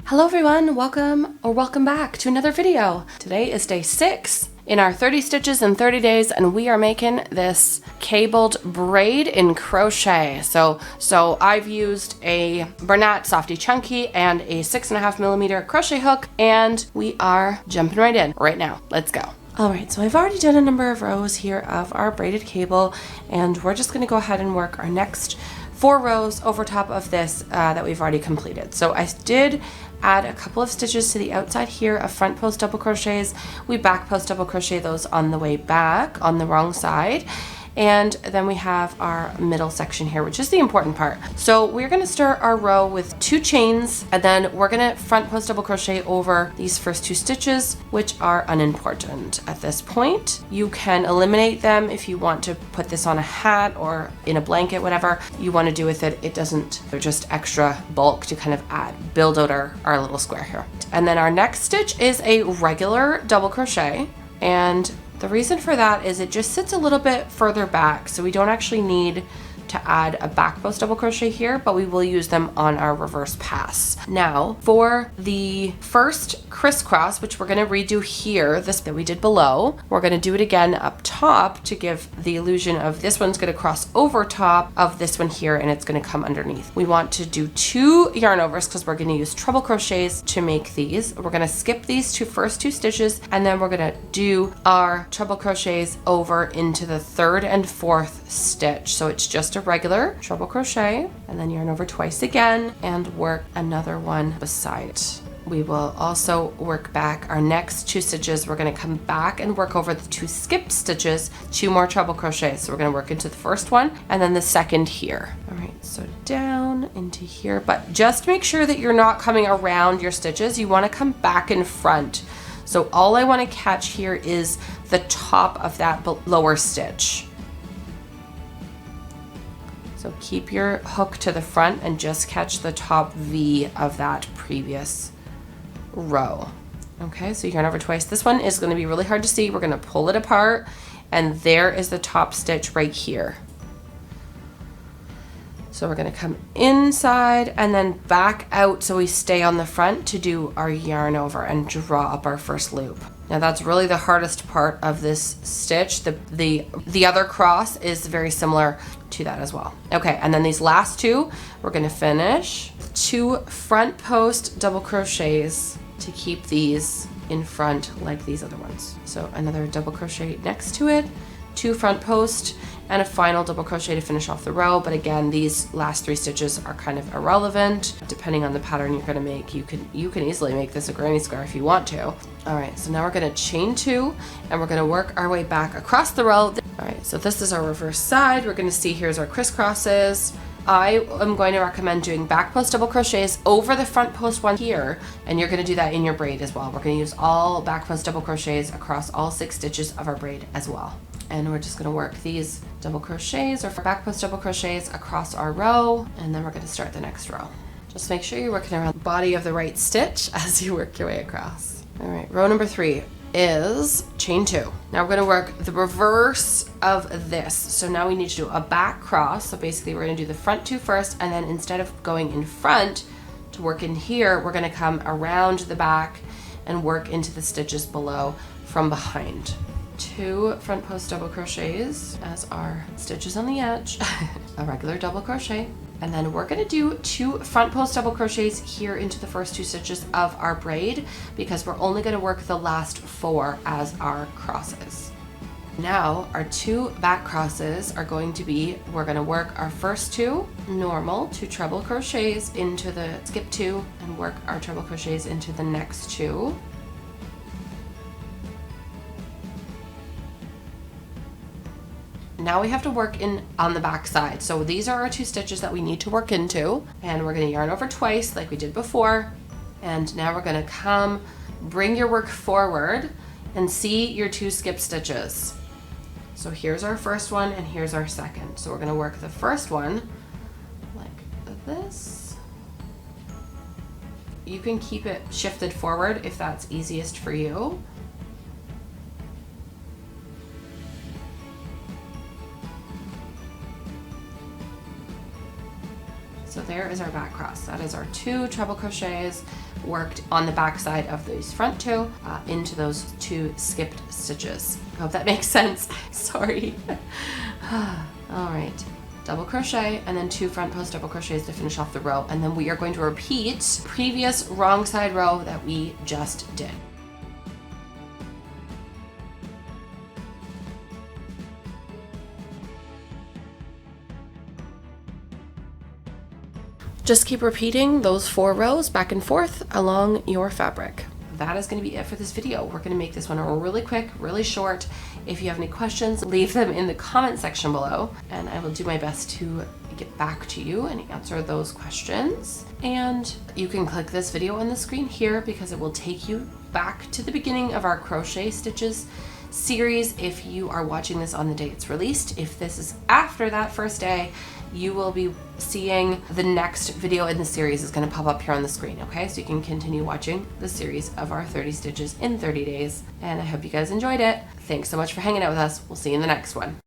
Hello everyone, welcome back to another video. Today is day 6 in our 30 stitches in 30 days, and we are making this cabled braid in crochet. So I've used a Bernat Softy Chunky and a 6.5mm crochet hook, and we are jumping right in right now. Let's go. Alright, so I've already done a number of rows here of our braided cable, and we're just going to go ahead and work our next 4 rows over top of this that we've already completed. So I did add a couple of stitches to the outside here of front post double crochets. We back post double crochet those on the way back on the wrong side. And then we have our middle section here, which is the important part. So we're going to start our row with 2 chains, and then we're going to front post double crochet over these first 2 stitches, which are unimportant at this point. You can eliminate them if you want to put this on a hat or in a blanket, whatever you want to do with it. They're just extra bulk to kind of build out our little square here. And then our next stitch is a regular double crochet, and the reason for that is it just sits a little bit further back, so we don't actually need to add a back post double crochet here, but we will use them on our reverse pass. Now for the first crisscross, which we're going to redo here, this that we did below, we're going to do it again up top to give the illusion of this one's going to cross over top of this one here, and it's going to come underneath. We want to do 2 yarn overs because we're going to use treble crochets to make these. We're going to skip these first 2 stitches, and then we're going to do our treble crochets over into the 3rd and 4th stitch. So it's just a regular treble crochet, and then yarn over twice again and work another one beside it. We will also work back our next 2 stitches. We're going to come back and work over the 2 skipped stitches, 2 more treble crochets. So we're going to work into the first one and then the second here. All right, so down into here, but just make sure that you're not coming around your stitches. You want to come back in front. So all I want to catch here is the top of that lower stitch. So keep your hook to the front and just catch the top V of that previous row. Okay, so yarn over twice. This one is going to be really hard to see. We're going to pull it apart, and there is the top stitch right here. So we're going to come inside and then back out so we stay on the front to do our yarn over and draw up our first loop. Now that's really the hardest part of this stitch. The other cross is very similar to that as well. Okay, and then these last 2, we're going to finish 2 front post double crochets to keep these in front like these other ones. So another double crochet next to it, 2 front post, and a final double crochet to finish off the row. But again, these last 3 stitches are kind of irrelevant. Depending on the pattern you're going to make, you can easily make this a granny square if you want to. All right, so now we're going to chain 2, and we're going to work our way back across the row. All right, so this is our reverse side. We're going to see here's our crisscrosses. I am going to recommend doing back post double crochets over the front post one here, and you're going to do that in your braid as well. We're going to use all back post double crochets across all 6 stitches of our braid as well. And we're just going to work these double crochets or back post double crochets across our row, and then we're going to start the next row. Just make sure you're working around the body of the right stitch as you work your way across. All right, row number 3 is chain 2. Now we're going to work the reverse of this. So now we need to do a back cross. So basically we're going to do the front 2 first, and then instead of going in front to work in here, we're going to come around the back and work into the stitches below from behind. 2 front post double crochets as our stitches on the edge, a regular double crochet, and then we're going to do 2 front post double crochets here into the first 2 stitches of our braid, because we're only going to work the last 4 as our crosses. Now our 2 back crosses are going to be, we're going to work our first 2 normal 2 treble crochets into the skip 2 and work our treble crochets into the next 2. Now we have to work in on the back side. So these are our 2 stitches that we need to work into, and we're going to yarn over twice like we did before. And now we're going to bring your work forward and see your 2 skip stitches. So here's our first one and here's our second. So we're going to work the first one like this. You can keep it shifted forward if that's easiest for you. So there is our back cross. That is our 2 treble crochets worked on the back side of these front two into those 2 skipped stitches. I hope that makes sense. Sorry. All right, double crochet and then 2 front post double crochets to finish off the row, and then we are going to repeat previous wrong side row that we just did. Just keep repeating those 4 rows back and forth along your fabric. That is going to be it for this video. We're going to make this one really quick, really short. If you have any questions, leave them in the comment section below, and I will do my best to get back to you and answer those questions. And you can click this video on the screen here because it will take you back to the beginning of our crochet stitches series if you are watching this on the day it's released. If this is after that first day, you will be seeing the next video in the series is going to pop up here on the screen, okay? So you can continue watching the series of our 30 stitches in 30 days. And I hope you guys enjoyed it. Thanks so much for hanging out with us. We'll see you in the next one.